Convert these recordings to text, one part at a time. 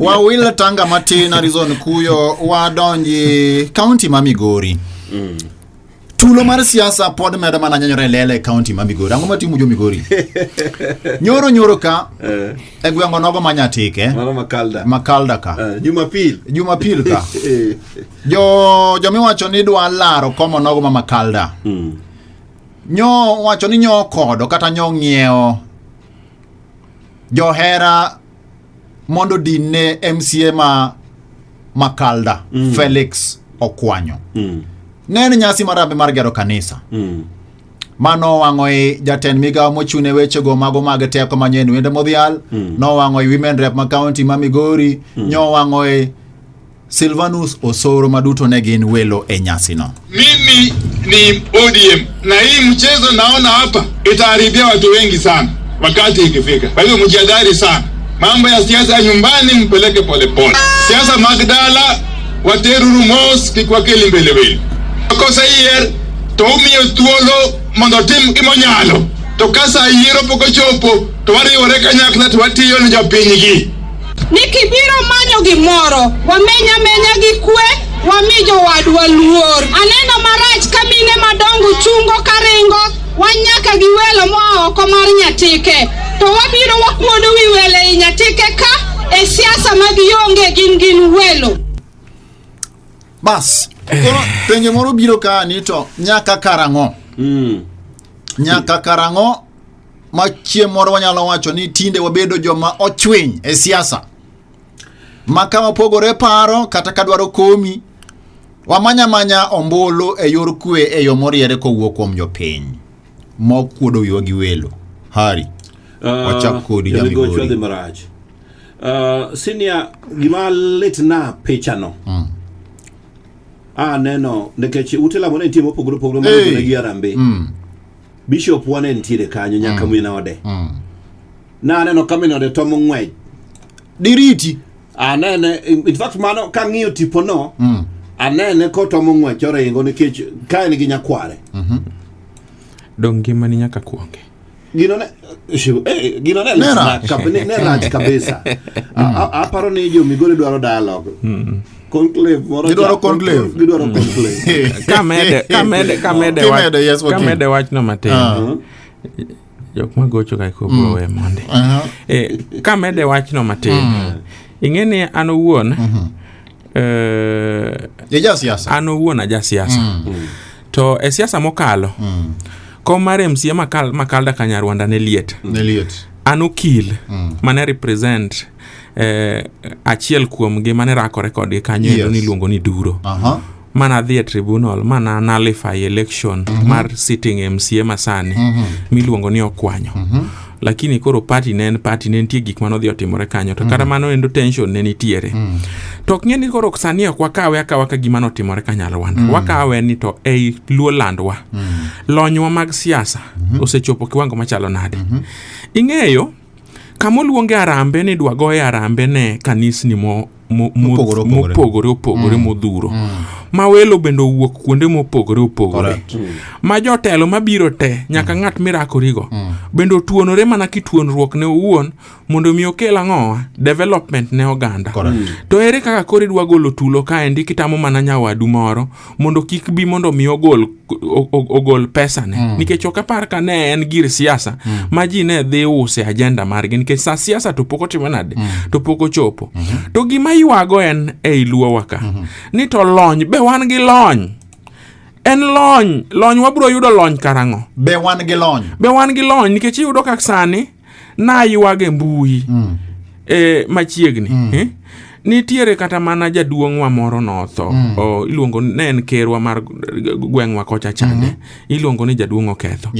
Wawila tanga matin Arizona kuyo wadonji county ma Migori. Tulo mar siasa pod medo mana nyanyore lele county ma Migori. Ango matimu jo Migori. Nyoro ka e gwengo nogo manyatike. Mano Makalda ka. Jumapil ka. Jo miwacho ni dwa laro komo nogo ma Makalda. Nyo wacho ni nyo kodo kata nyo ngieo johera mondo dine MCA ma Makalda Felix Okwanyo. Nene nyasi marabe mar gero kanisa. Mano wang'oi jatend migawo mochune weche go mago mag teko manyien wende modhial. No wang'oi women rep ma county ma Migori. Nyo wang'oi Silvanus Osoro maduto ne gin welo e nyasi no. Mimi ni ODM na hii mchezo naona hapa itaharibia watu wengi sana wakati ikifika. Kwa hivyo mjadili sana. Mambo ya siasa nyumbani mpeleke pole pole. Siasa Magdala wateruru mos kikwa keli mbelewele. Kosa hier to umiyo tuolo mondo tim imonyalo. To kasa hiero poko chopo to wari oreka nyakla to watiyo ni japinyigi. Nikibiro manyo gimoro wamenya gi kwe wamijo wadwa luor. Aneno marach kamine madongo chungo karingo wanyaka giwelo mo oko mar nyatike. To wabiro wakuodo wiwele i nyatike ka e siasa magionge gin welo. Bas, penje moro biro ka ni to nyaka karango. Nyaka karango machie moro wanyalo wacho ni tinde wabedo joma ochwiny e siasa. Maka wapogore paro kata kadwaro komi wamanya ombolo e yor kwe e yo moriere kowuok kuom jopiny mokuodo wiwa gi welo. Hari wachak kodi ja Migori. Senior gima litna pichano. Neno nekechi utela mone ntimo pogoro mano ne giarambe. Bishop wane ntire kanyo nyaka mwina ode. Na neno kamino de tomo ngwej. Diriti. Nene in fact mano kang'iyo tipo no. Anene ko tomo ngwej ore ingo nikech kae ni ginyakware. Dongi mani nyaka kuonge. Gino ne ne rach kabisa. Aparo ni jo Migori dwaro dialogue. Conclave moro gidwaro conclave. Kamede wach no matin. Jok magocho kai ko bowe monde. Kamede wach no matin. Ingeni an owuon siasa. An owuon aja siasa. To e siasa mokalo. Kom mar MCA Makalda Kanyarwanda ne liet. An okil mane represent achiel kuom gi mane rakore kodgi kanyo endo ni luongo ni Duro. Mana dhi e tribunal mana nullify election mar sitting MCA masani miluongo ni Okwanyo. Lakini koro party ne nitie gik mano dhi otimore kanyo to kata mano endo tension ne nitiere. To ng'eni koro sani ok wakawe ka gima no timore Kanyarwanda. Wakawe ni to ei Luolandwa. Lonywa mag siasa osechopo kiwango machalo nade. Ing'eyo kamoluonge arambe ni dwa goye arambe ne kanisni mopogore modhuro. Mawelo bendo wuok kuonde mopogore opogore. Ma jotelo mabiro te nyaka ng'at mirakorigo bendo tuonore mana kituonruok ne owuon mondo mi okel ang'owa development ne oganda. To ere kaka kori dwa golo tulo kae ndi kitamo mana nyawadu moro mondo kik bi mondo mi ogol pesa ne. Nikech ok apar ka ne en gir siasa ma ji ne dhi use agenda margi nikech sa siasa to poko timonade to poko chopo. To gima yuago en ei luo waka. Ni to lony be wan gi lony. En lony wabro yudo lony karango. Be wan gi lony nikech yudo kak sani na yuage mbui machiegni. Nitiere kata mana jaduong'wa moro notho. Iluongo ne en kerwa mar gweng'wa kocha chande. Iluongo ni jaduong' Oketho.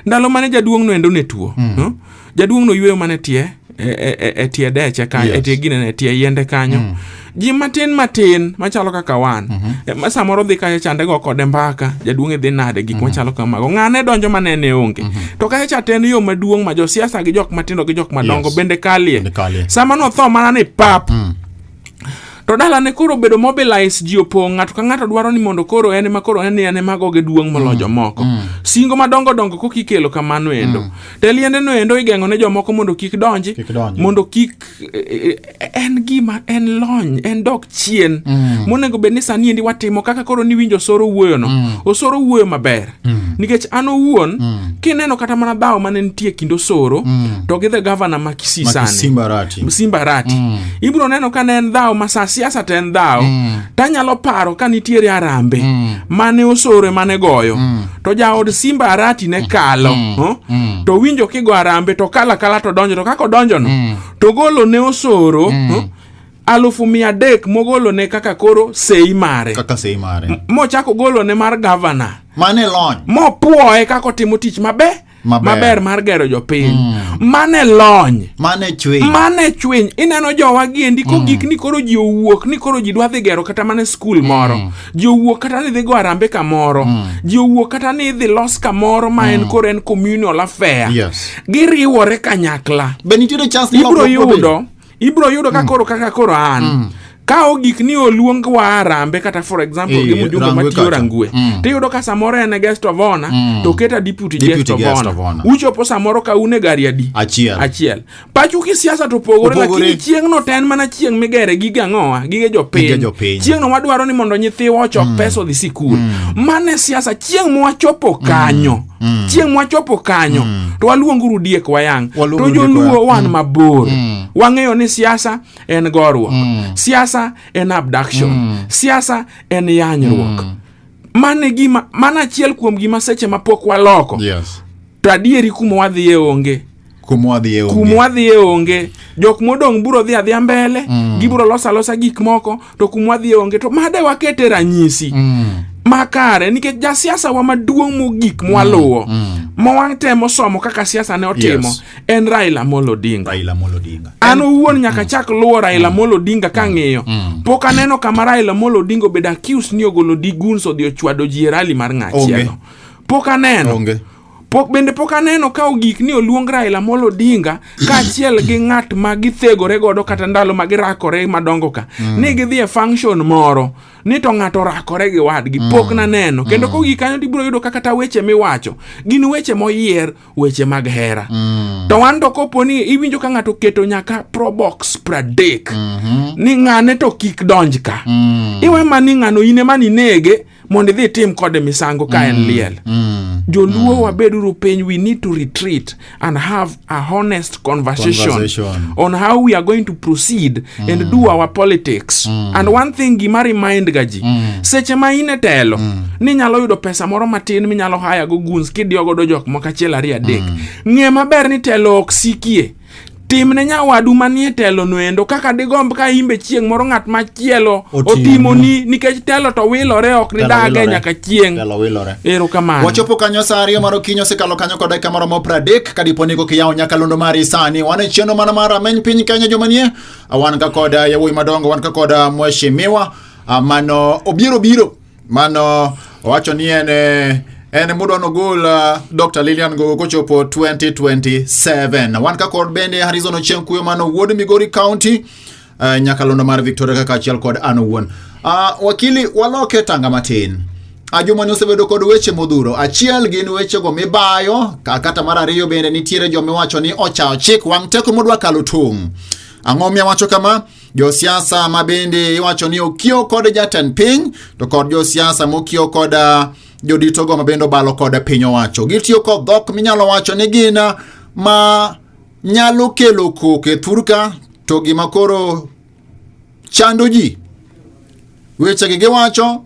Ndalo mane jaduong' no endo ne tuo. Jaduong' no yweyo mane tie tie deche kanyo tie gine tie yende kanyo. Ji matin machalo kaka wan. Samoro dhi kae chande go kode mbaka jaduong' dhi nade gik machalo kamago. Ng'ane donjo manene onge. To kae chaten yo maduong' ma jo siasa gi jok matindo gi jok madongo bende kalie. Sama no tho mana ni pap. To dala ne koro bedo mobilize ji opong' ng'ato ka ng'ato dwaro ni mondo koro en magoge duong' molojo moko. Singo madongo kokikelo kamano endo. To liende no endo igeng'o ne jomoko mondo kik donji. Mondo kik en gima en lony en dok chien. Monego bed ni sani endi watimo kaka koro ni winjo soro wuoyo no. Osoro wuoyo maber. Nikech an owuon kineno kata mana dhawo mane nitie kindo soro to gi the governor ma Kisii sani. Simbarati. Ibro neno ka ne en dhawo ma sa siasa to en dhawo. Tanyalo paro ka nitiere Arambe mane osoro mane goyo. To jaod Simbarati ne kalo. To winjo kigo Arambe to kala to donjo to kako donjo no. To golo ne osoro 300,000 mogolo ne kaka koro sei mare. Mochako golo ne mar governor. Mane lony. Mopuoe kako timo tich maber mar gero jopiny. Mane lony. Mane chwiny. Ineno jowa giendi ko gik ni koro ji owuok ni koro ji dwa dhi gero kata mane school moro. Ji owuok kata ni dhi go Arambe kamoro. Ji owuok kata ni dhi los kamoro ma en koro en communal affair. Giriwore kanyakla. Benitiere chance Ibro yudo kaka koro an. Ka ogik ni oluong wa Arambe kata for example gi mujumbe matiyo Rangwe. Te yudo ka samoro en guest of honor to keta deputy guest of honor. Uchopo samoro ka une gari adi. Achiel. Pachu ki siasa to pogore lakini chieng' no ten mana chieng' migere gige ang'owa gige jopiny. Chieng' no wadwaro ni mondo nyithiwa ochok pesa odhi sikul. Mane siasa chieng' mwachopo kanyo. Chieng' mwachopo kanyo to waluonguru diek wayang. To joluo wan mabor. Wang'eyo ni siasa en gorwok. Siasa en abduction. Siasa en yanyruok. Mana achiel kuom gima seche mapok waloko. To adieri kuma wadhiye onge. Jok modong buro dhi adhia mbele. Giburo losa gik moko. To kuma wadhiye onge. To made wakete ranyisi. Makare nikech ja siasa wa maduong' mogik mwaluwo mowang' temo somo kaka siasa ne otimo en Raila Amolo Odinga. An owuon nyaka chak luwo Raila Amolo Odinga kang'iyo. Pok aneno kama Raila Amolo Odinga obed accused ni ogolo digunso odhi ochwado ji e rally mar ng'achielo. Pok aneno. Pok aneno ka ogik ni oluong Raila Amolo Odinga kaachiel gi ng'at ma githegore godo kata ndalo ma girakore madongo ka. Ni gidhi e function moro ni to ng'ato rakore gi wadgi. Pok na neno. Kendo kogik kanyo tibiro yudo kata weche miwacho gin weche moyier, weche mag hera. To wan to kopo ni iwinjo ka ng'ato keto nyaka probox 30 ni ng'ane to kik donj ka. Iwe mani ng'ano ine mani nege mondo dhi tim kode misango ka en liel. Joluo wabeduru piny, we need to retreat and have a honest conversation on how we are going to proceed and do our politics. And one thing gima remind gaji, seche ma ine telo, ni nyalo yudo pesa moro matin mi nyalo haya go guns kidio godo jok moko achiel 2 3. Ng'e maber ni telo ok sikie. Timne nyawadu manie telo no endo kaka digomb ka imbe chieng' moro ng'at machielo otimo ni nikech telo to wilore ok ni dage nyaka chieng'. Ero kamano. Wachopo kanyo saa 2 mar okinyi osekalo kanyo kod dakika moro 30 kadiponi go kiyawo nyakalondo mari sani wane chieno mana mar ameny piny Kenya jomanie wan ka kod yawuoyi madongo wan ka kod mheshimiwa mano obiro mano owacho ni en mudo no gol Dr. Lilian Gogo kochopo 2027. Wan ka kod bende Harrison Ochieng kuyo mano wuod Migori County nyakalondo mar Victoria kaka achiel kod an owuon. Wakili waloke tanga matin. Joma osebedo kod weche modhuro. Achiel gin weche go mibayo kata mar ariyo bende nitiere joma wacho ni ochao chik wang' teko modwa kalo tong'. Ang'o miwacho kama? Jo siasa mabende iwacho ni okio kod jatend piny to kod jo siasa mokio kod jodito go mabendo balo kod piny owacho. Gitiyo kod dhok minyalo wacho ni gina ma nyalo kelo koke thurka to gima koro chando ji. Weche gi giwacho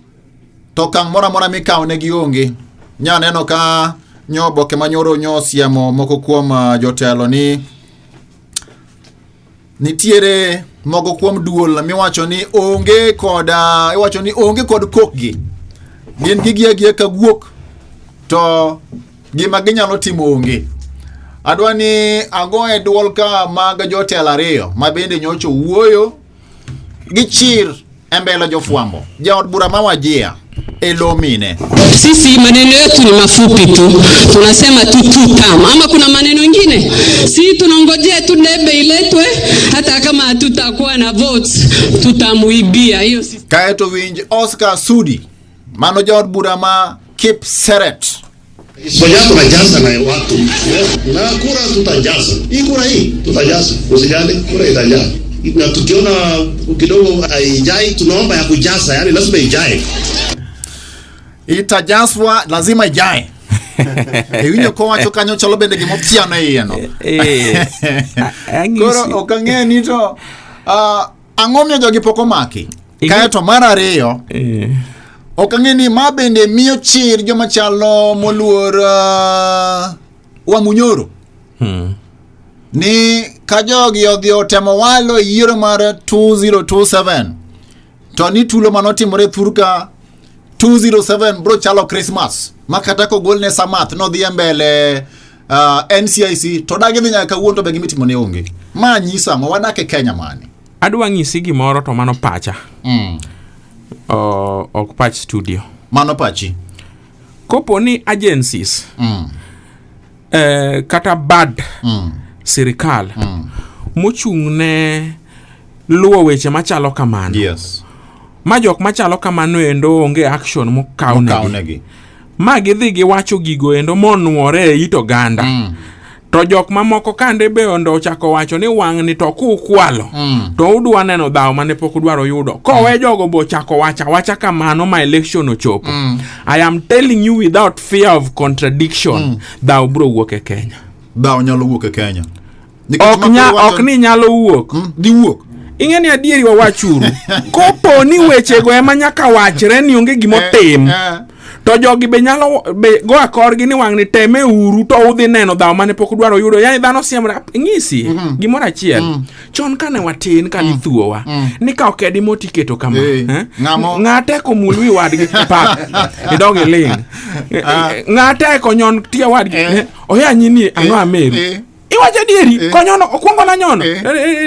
to kang' mora mikawo ne gionge. Nya neno ka nyoboke manyoro nyosiemo moko kuom jotelo ni nitiere mogo kuom duol miwacho ni onge kod iwacho ni onge kod kokgi. Gin gigie ka guok to gima ginyalo timo onge. Adwani agoe duol ka mag jotelo ariyo mabende nyocho wuoyo gichir embele jofwambo. Jaod bura ma Wajia Elomine. Sisi maneno yetu ni mafupi tu. Tunasema tu term. Ama kuna maneno mengine? Si tunangojea tu debe iletwe hata kama hatutakuwa na votes tutamuibia hiyo. Kaeto winji Oscar Sudi. Mano Jawad Burama Kip Seret. Soja tunajaza na watu. Na kura tutajaza. Hii kura hii tutajaza. Usijali kura itajaza. Na tukiona kidogo haijai tunaomba ya kujaza, yani lazima ijae. Itajazwa lazima ijae. Ewinyo ko wacho kanyo chalo bende gimopia na yeno. Koro okange nito angomyo jogi poko maki. Kaeto mara ariyo. Okange ni mabende miyo chir joma chalo moluor wa Munyoro. Ni kajogi odhi otemo walo yiero mar 2027. To ni tulo manotimore thurka 207 bro chalo Christmas. Makata ko golne Samath no dhi mbele NCIC to dagi dhi nyaka wuon to be gimitimo ne onge. Ma nyisa ngo wadake Kenya mani. Adwa ng'isi gimoro to mano pacha. Ok patch studio. Mano pachi. Kopo ni agencies. Kata bad sirikal. Mochung'ne luwo weche machalo kamano. Yes. Majok machalo kamano endo onge action mokawnegi. Ma gidhi giwacho gigo endo monuore e ito ganda. To jok mamoko kande be ondo ochako wacho ni wang' ni to kukwalo. To udwa neno dhaw mane pok udwaro yudo. Kowe jogo bo chako wacha kamano ma election ochopo. I am telling you without fear of contradiction, dhaw bro wuok e Kenya. Dhaw nyalo wuok e Kenya. Ok ni nyalo wuok. Di wuok. Ingeni adieri wa wachuru. Kopo ni weche go ema nyaka wachre ni onge gimotim. To jogi be nyalo go akorgi ni wang' ni teme uru to udhi neno dhaw mane pok udwaro yudo. Yani dhano siemra ng'isi gimoro achiel. Chon kane watin kani thuowa ni ka okedi motiketo kama. Ng'ate ko mulwi wadgi pak. Idoge ling. Ng'ate ko nyon tie wadgi. Oya nyini ang'o ameru. Iwache dieri konyono okwongo na nyono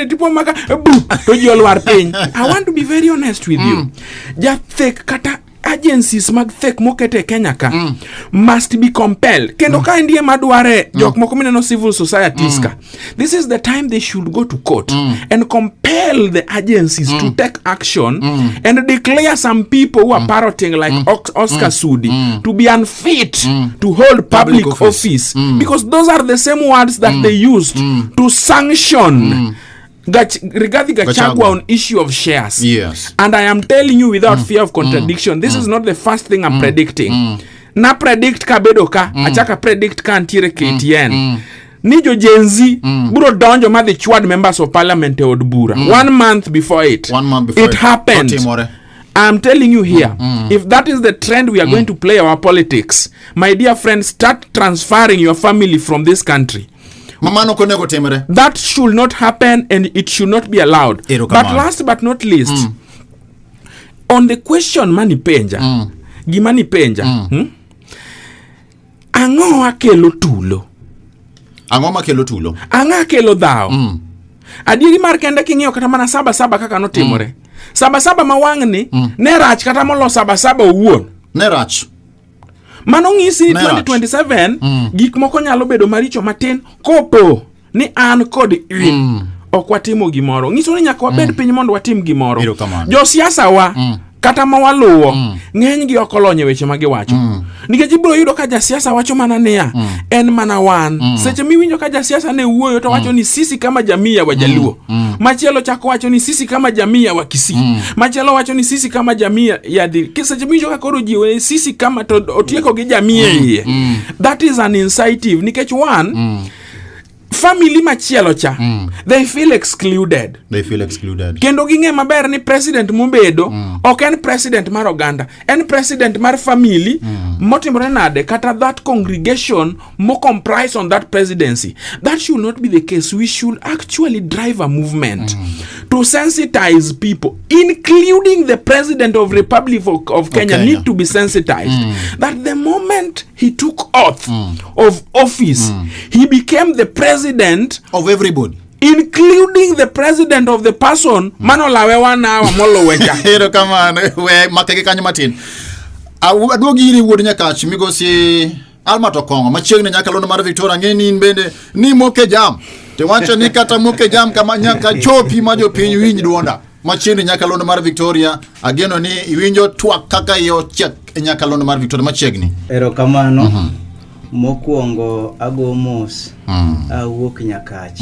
tipo maka to jolwar piny. I want to be very honest with you. Jathek kata agencies mag thek mokete Kenya ka must be compelled. Kendo ka ndie madware jok moko mineno civil societies ka. This is the time they should go to court and compel the agencies to take action and declare some people who are parroting like Oscar Sudi to be unfit to hold public office. Because those are the same words that they used to sanction Rigathi Gachagua on issue of shares. Yes. And I am telling you without fear of contradiction, this is not the first thing I'm predicting. Na predict ka bedo ka, achaka predict ka antire KTN. Nijo Gen Z, buro donjo madhi chwad members of parliament e od bura. 1 month before it. 1 month before it happened. I'm telling you here, if that is the trend we are going to play our politics, my dear friends, start transferring your family from this country. That should not happen and it should not be allowed. But last but not least, on the question mani penja, gimani penja, ango akelo tulo? Ango makelo tulo? Ango akelo dhaw? Adieri mar kende king'iyo kata mana saba kaka notimore. Saba mawang'ni ne rach kata molo saba owuon. Ne rach. Mano ng'isi 2027 gik moko nyalo bedo maricho matin kopo ni an kod in ok watimo gimoro. Ng'iso ni nyaka wabed piny mondo watim gimoro. Jo siasa wa kata mawaluwo ng'eny gi okolonye weche magiwacho. Nikech ibiro yudo ka jasiasa wacho mana niya en mana wan. Seche miwinjo ka jasiasa ne wuoyo to wacho ni sisi kama jamii ya Wajaluo. Machielo chako wacho ni sisi kama jamii ya Wakisii. Machielo wacho ni sisi kama jamii ya seche miwinjo ka koro jiwe sisi kama to otieko gi jamii hii. That is an incentive. Nikech one family machielo cha they feel excluded. Kendo ginge maber ni president mubedo ok en president mar oganda, en president mar family motimore nade kata that congregation mo comprise on that presidency. That should not be the case. We should actually drive a movement to sensitize people, including the president of Republic of Kenya need to be sensitized that the moment he took oath of office he became the president of everybody, including the president of the person manolawe wana wa molo wecha. Hero kama we makeke kanyo matin. Aduogi iri wuod Nyakach migosi Alma Tokongo machiegni Nyakalondo mar Victoria ng'eni bende ni moke jam te wacho ni kata moke jam kama nyaka chopi ma jopiny winj duonda machiegni Nyakalondo mar Victoria ageno ni iwinjo twak kaka yo chiek Nyakalondo mar Victoria machiegni. Erokamano. Mokwongo ago mos awuok Nyakach.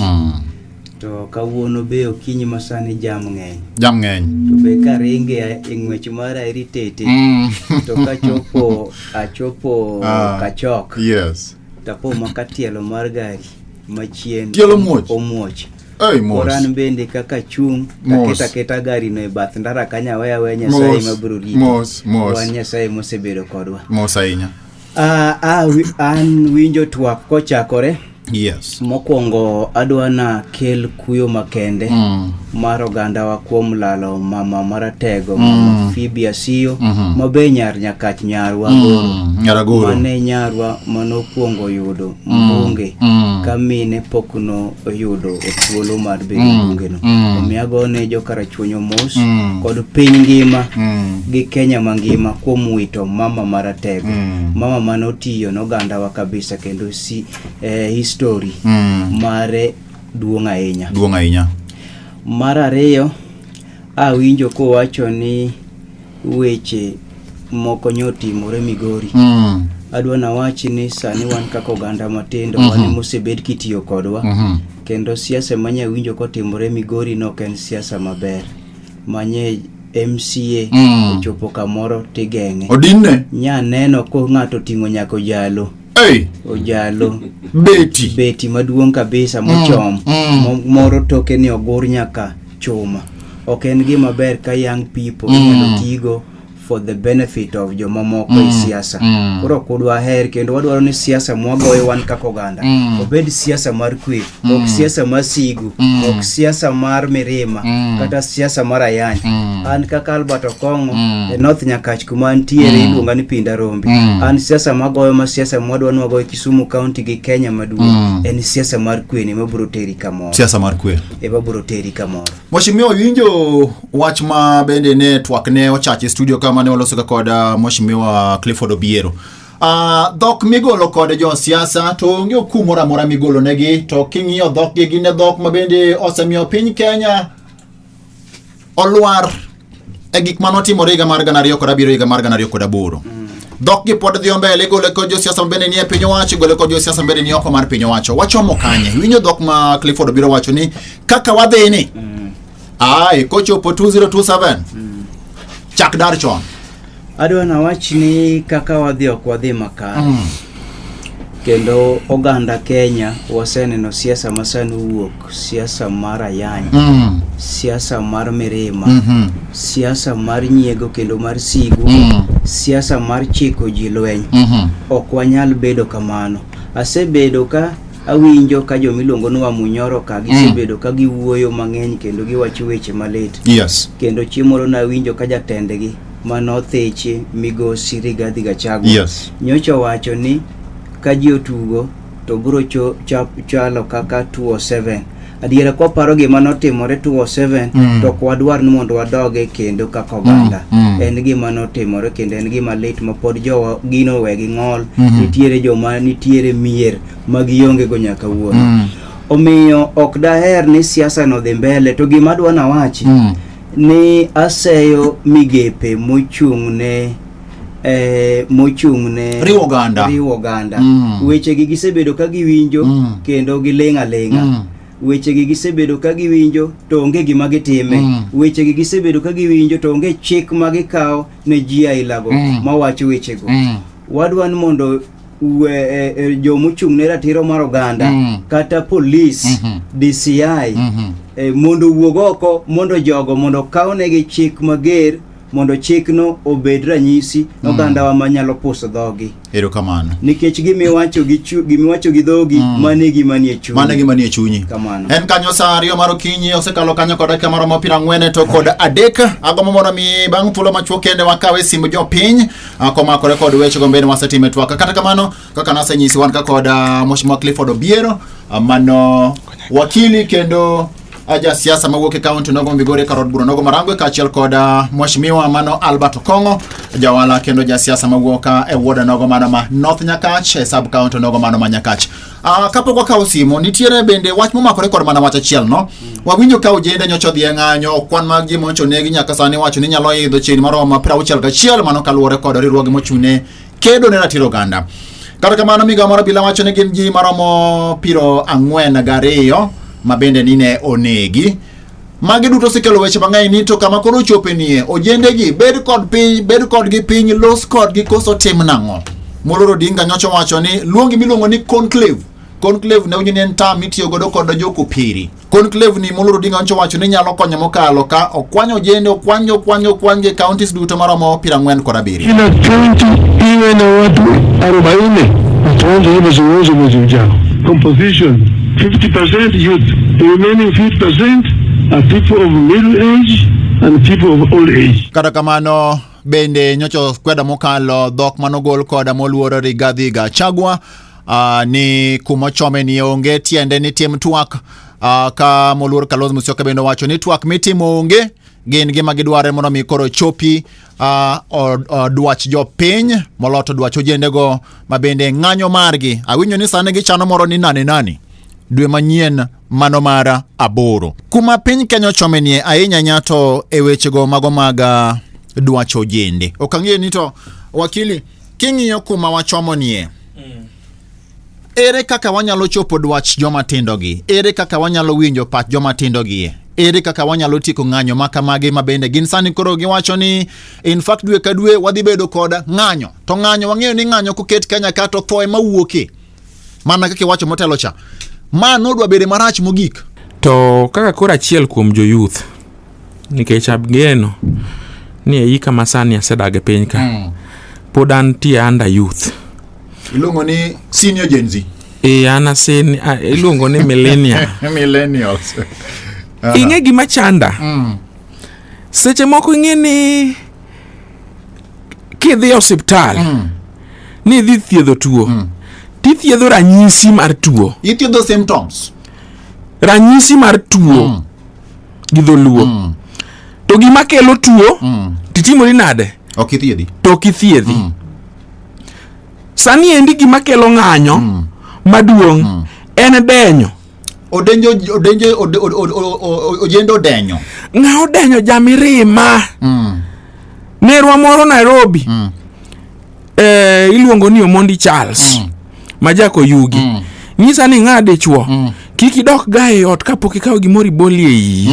To kawuono be okinyi masani jam ng'eny. To be karinge ng'wech mara iritete. To achopo Kachok. Yes. Tapo makatielo mar gari machien. Tielo muoch. Omuoch. Hey, mos. Koran bende kaka chung taketa gari no e bath ndara kanya weya Nyasaye mabiro rito. Mos. Wan Nyasaye mosebedo kodwa. Mos ahinya. An winjo twak kochakore. Yes. Mokwongo adwana kel kuyo makende mar oganda wa kuom lalo mama maratego mama Phoebe Asiyo mabe Nyakach nyarwa Nyaragoro mane nyarwa manokwongo yudo mbunge kamine pokno yudo thuolo mar bedo mbunge no. Omiago ne jokarachuonyo mos kod piny ngima gi Kenya mangima kuom wito mama maratego mama manotiyo n'oganda wa kabisa kendo story mare duong' ahinya. Mar ariyo awinjo kowacho ni weche moko nyotimore Migori. Adwana wachi ni sani wan kaka oganda matindo wan mosebed kitiyo kodwa kendo siasa manya winjo kotimore Migori no ken siasa maber manye MCA ochopo kamoro tigeng'e odinne nya neno ko ng'ato tingo nyako jalo ojalo beti maduong' kabisa mochom moro toke ni ogor nyaka chuma. Ok en gima ber ka young people nyalo tigo for the benefit of jomamoko e siasa. Koro kudwa her kendo wadwaro ni siasa mwagoyo wan kaka oganda obed siasa mar kwe, ok siasa mar sigu, ok siasa mar mirima kata siasa mar ayany. An kaka Albert Okongo e North Nyakach kuma antiere iluonga ni Pinda Rombi. An siasa magoyo ma siasa mwadwa ni wagoyo Kisumu County gi Kenya maduong'. En siasa mar kwe ni mabiro teri kamoro. Siasa mar kwe. Mabiro teri kamoro. Mheshimiwa winjo wach ma bende ne twak ne ochache studio kama ne waloso kod Mheshimiwa Clifford Obiero. Dhok migolo kod jo siasa to onge kumora mora migolo negi to king'iyo dhok gi gine dhok ma bende osemiyo piny Kenya olwar e gik manotimore higa mar 2007 higa mar 2008. Dhok gi pod dhi mbele gole kod jo siasa bende ni e piny owacho gole kod jo siasa bende ni oko mar piny owacho. Wachomo kanye winjo dhok ma Clifford Obiero wacho ni kaka wadhi ni kochopo 2027 chak dar chon. Adwana wach ni kaka wadhi makare. Kendo oganda Kenya waseneno siasa masani wuok, siasa mar ayany, siasa mar mirima, siasa mar nyiego kendo mar sigu, siasa mar chiko ji lweny. Ok wanyal bedo kamano. Asebedo ka awinjo ka jomiluongo ni Wamunyoro ka gisebedo ka giwuoyo mang'eny kendo giwacho weche malit. Yes. Kendo chiemoro na winjo ka jatendegi manotheche Migosi Rigathi Gachagua. Yes. Nyocha wacho ni ka ji otugo to biro chalo kaka 207. Adiera kwa paro gima notimore 207 to kwadwar ni mondo wadoge kendo kaka oganda. En gima notimore kendo en gima lit ma pod jowa gino wegi ng'ol. Nitiere joma nitiere mier magionge go nyaka wuono. Omiyo ok daher ni siasa no dhi mbele to gima adwana wachi ni aseyo migepe mochung'ne riwo oganda. Weche gi gisebedo ka giwinjo kendo gileng'a. Weche gi gisebedo ka giwinjo to onge gima gitime. Weche gi gisebedo ka giwinjo to onge chik ma gikawo ne ji ailago mawacho weche go. Wadwan mondo jomochung'ne ratiro mar oganda kata police DCI mondo wuog oko mondo jogo mondo kawnegi chik mager mondo chikno obed ranyisi oganda wa manyalo puso dhogi. Erokamano. Nikech gimiwacho gi dhogi manegi manie chunyi. Kamano. En kanyo sa ariyo mar okinyi osekalo kanyo kod dakika maromo 40 to kod adek. Agombo mondo mi bang' thuolo machuok kende wakawe simb jopiny komakore kod weche gombeni wasetime twaka. Kata kamano kaka nasenyisi wan ka kod Mheshimiwa Clifford Obiero mano wakili kendo aja siasa mawuok e kaunti nogo Migori Karod Buro nogo Marangwe kaachiel kod Mheshimiwa mano Albert Okongo jawala kendo ja siasa mawuok e woda nogo mano ma North Nyakach e sub county nogo mano ma Nyakach. Kapok wakawo simo nitiere bende wach momakore kod mana wach achiel no. Wawinjo ka ojende nyocho dhi ng'anyo kwan mag ji moncho negi nyaka sani wacho ni nyalo idho chini maromo 61 mano kaluwore kod riwruoge mochune kedo ne ratiro oganda. Kata kamano migawo mar obila wacho ni gin ji maromo 42 ma bende nine onegi. Magi duto sikelo weche mang'eny ni to kama koro chope nie ojende gi bed kod gi piny los kod gi koso tim nang'o. Moloro Odinga nyocho wacho ni luongi miluongo ni conclave ne unyi en tam mitiyo godo kod jokopiri. Conclave ni Moloro Odinga nyocho wacho ni nyalo konyo mokalo ka okwanyo ojende okwanyo counties duto maromo 47. Kila county iwe na watu 40 tuanze hivyo zoezi mwezi ujao. Composition 50% youth, the remaining 50% are people of middle age and people of old age. Kata kamano bende nyocho kweda mokalo dhok manogol koda moluoro Rigathi Gachagua ni kumochome ni onge tiende ni tim twak ka moluoro Kalonzo Musyoka bende wacho ni twak mitimo onge gin gima gidware mondo mi koro chopi dwach jopiny moloto dwach ojendego mabende ng'anyo margi. Awinjo ni sane gichano moro ni nani dwe manyien mano mara 8 kuma piny Kenya chomenie ahinya nyato e wechego mago mag dwach ojende. Okang'e ni to wakili king'iyo kuma wachomonie ere kaka wanyalo chopo dwach joma tindogi, ere kaka wanyalo winjo pach joma tindogi, ere kaka wanyalo tiko ng'anyo makamagi mabende gin sani koro giwacho ni in fact dwe ka dwe wadhi bedo kod ng'anyo. To ng'anyo wang'eyo ni ng'anyo koket Kenya ka to thoe mawuoke mana kaka wacho motelo cha mano dwa bede marach mogik. To kaka kora achiel kuom jo youth nikech abgeno ni ei kama sani asedage piny ka pod antie under youth. Ilongo ni senior Gen Z. Ana sen ilongo ni millennials. Inge gima chanda. Seche moko inge ni kidhi hospital ni dhi thiedho tuo. Ti thiedho ranyisi mar tuo. Ithiedho symptoms. Ranyisi mar tuo gi dholuo. To gima kelo tuo titimo ni nade? Ok ithiedhi. To kithiedhi. Sani endi gima kelo ng'anyo maduong' en denyo. Ojendo denyo. Ng'a odenyo jamirima. Nerwa moro Nairobi. Iluongo ni Omondi Charles. Majako yugi. Nyisa ni ng'a dichuo. Kiki dok gae ot kapok ikaw gimori boli ei.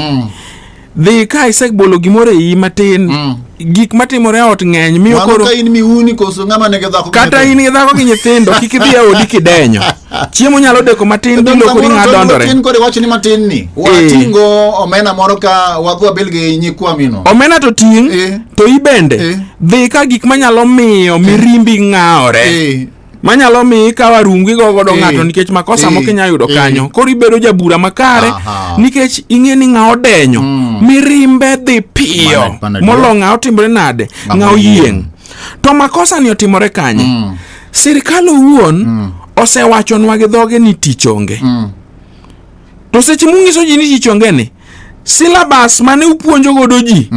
Dhi ka isebolo gimoro ei matin. Gik matimore ot ng'eny miyo koro ka in miuni koso ng'ama ne dhako kata in gi dhako gi nyithindo kik idhi e odi kidenyo. Chiemo nyalo deko matin dilo kodi ng'adondore. Tin kodi wacho ni matin ni. Watingo omena moro ka wadhwa belge nyikwa mino. Omena to ting to ibende. Dhi ka gik manyalo miyo mirimbi ng'aore. Manyalo mi ka warungi godo ng'ato nikech makosa moko nya yudo kanyo. Koro ibedo jabura makare nikech ing'e ni ng'a odenyo. Mirimbe dhi piyo. Molo ng'a otimore nade? Ng'a oyieng'. To makosa ni otimore kanye. Sirikal owuon osewachonwa gi dhoge ni tich onge. To seche mungiso ji ni tich onge ni syllabus mane upuonjo godo ji.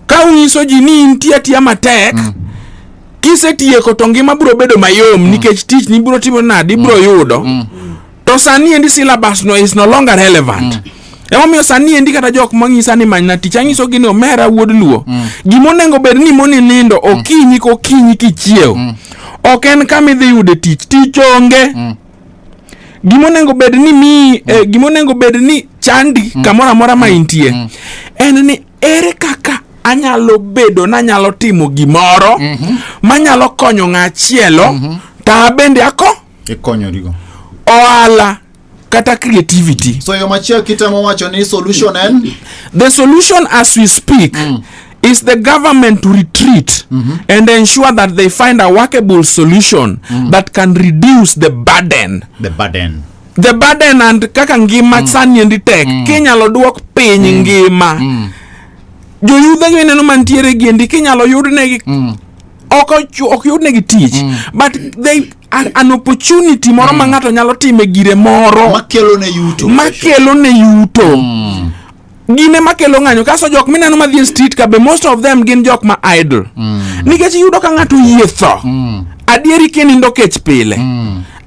Ka unyiso ji ni intie atia matek kisetieko to ngima biro bedo mayom nikech tich ni biro timo nade biro yudo. To sani endi syllabus no is no longer relevant. Emomiyo sani endi kata jok mang'isa ni manyna tich anyiso gi ni omera wuod luo. Gimonengo bed ni moni nindo okinyi kichiew. Ok en kama idhi yude tich onge. Gimonengo bed ni gimonengo bed ni chandi kamora mora ma intie. En ni ere kaka anyalo bedo na nyalo timo gimoro manyalo konyo ng'achielo ta bende ikonyo rigo oala kata creativity. So yo machiel kitamo wacho ni solution en the solution as we speak is the government to retreat and ensure that they find a workable solution that can reduce the burden and kaka ngima sani endi tek kinyalo duok piny ngima. Jo yudha gi neno mantiere gi endi kinyalo yudnegi ok yudnegi tich but they an opportunity moro ma ng'ato nyalo time gire moro makelo ne yuto gine makelo ng'anyo. Kaso jok mineno madhi e street ka be most of them gin jok ma idle nikech yudo ka ng'ato yietho adieri kenindo kech pile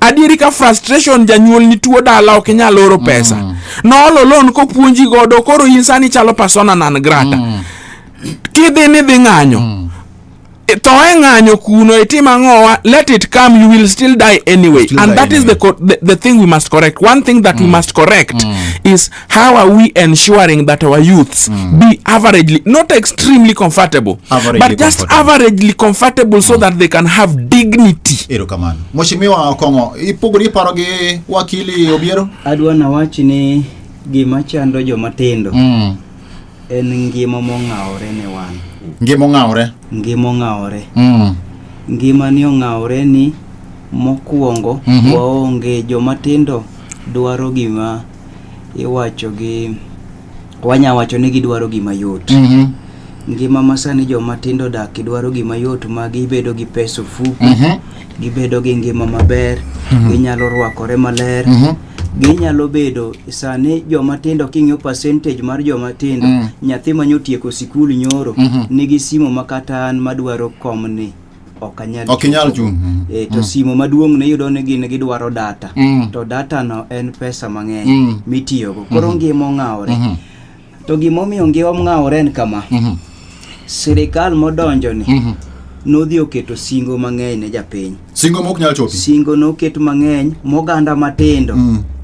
adieri ka frustration janyuol ni tuo dala ok inyal oro pesa noolo loan kopuonji godo koro in sani chalo persona non grata kidhi ni dhi ng'anyo to ng'anyo kuno itima ng'owa, let it come, you will still die anyway. And that is the thing we must correct. One thing that we must correct is how are we ensuring that our youths be averagely, not extremely comfortable, but just averagely comfortable so that they can have dignity. Ero kamano. Mheshimiwa Okongo, ipogori paro gi wakili Obiero? Adwa na wachi ni gima chando joma tindo en ngima mong'awore ne wan. Ngima ong'awore. Ngima ni ong'awore ni mokuongo waonge joma tindo dwaro gima iwacho gi wanya wacho ni gidwaro gima yot. Ngima masani joma tindo dak idwaro gima yot ma gibedo gi pesa fuku, gibedo gi ngima maber, ginyalo rwakore maler. Ginyalo bedo sani joma tindo king'yo percentage mar joma tindo nyathi manyotieko sikul nyoro nigi simo makata an madwaro komni okanyal to simo maduong' ne yudo ni gin gidwaro data to data no en pesa mang'eny mitiyogo koro ngima ong'awore. To gimomiyo ngima ong'awore en kama sirikal modonjo ni nodhi oketo singo mang'eny ne japiny. Singo mok nyal chopi. Singo noketo mang'eny moganda matindo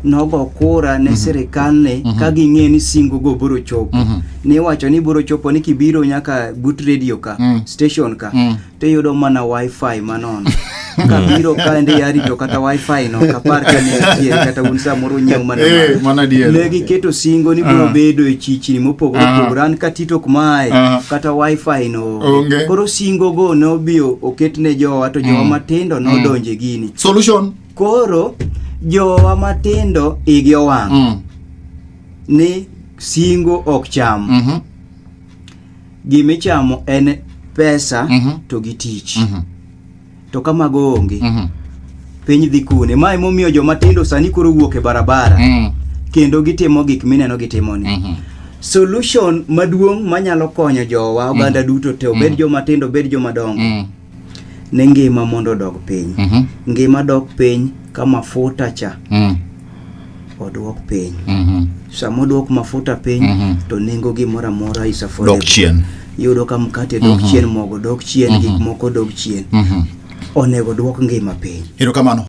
nogo kura ne sirikal ne ka ging'e ni singo go biro chopo. Ne wacho ni biro chopo ni kibiro nyaka but radio ka station ka te yudo mana wifi manono. Kabiro ka ndi yari to kata wifi no kapar ka ne kata unsa moro nyau mana diel. Ne giketo singo ni biro bedo e chichini mopogore an katito kumae kata wifi no. Koro singo go no bio oketne jowa to jowa matindo no donje gini. Solution koro jowa matindo igi owang' ni singo ok cham. Gimichamo en pesa to gi tich. To kama go onge piny dhi kune. Mae momiyo joma tindo sani koro wuok e barabara kendo gitimo gik mineno gitimo ni. Solution maduong' manyalo konyo jowa oganda duto te obed joma tindo obed joma dongo ne ngima mondo dog piny. Ngima dog piny ka mafuta cha odwok piny. Sama odwok mafuta piny to nengo gimoro amora is affordable. Dok chien. Yudo ka mkate dok chien, mogo dok chien, gik moko dok chien. Onego dwok ngima piny. Erokamano.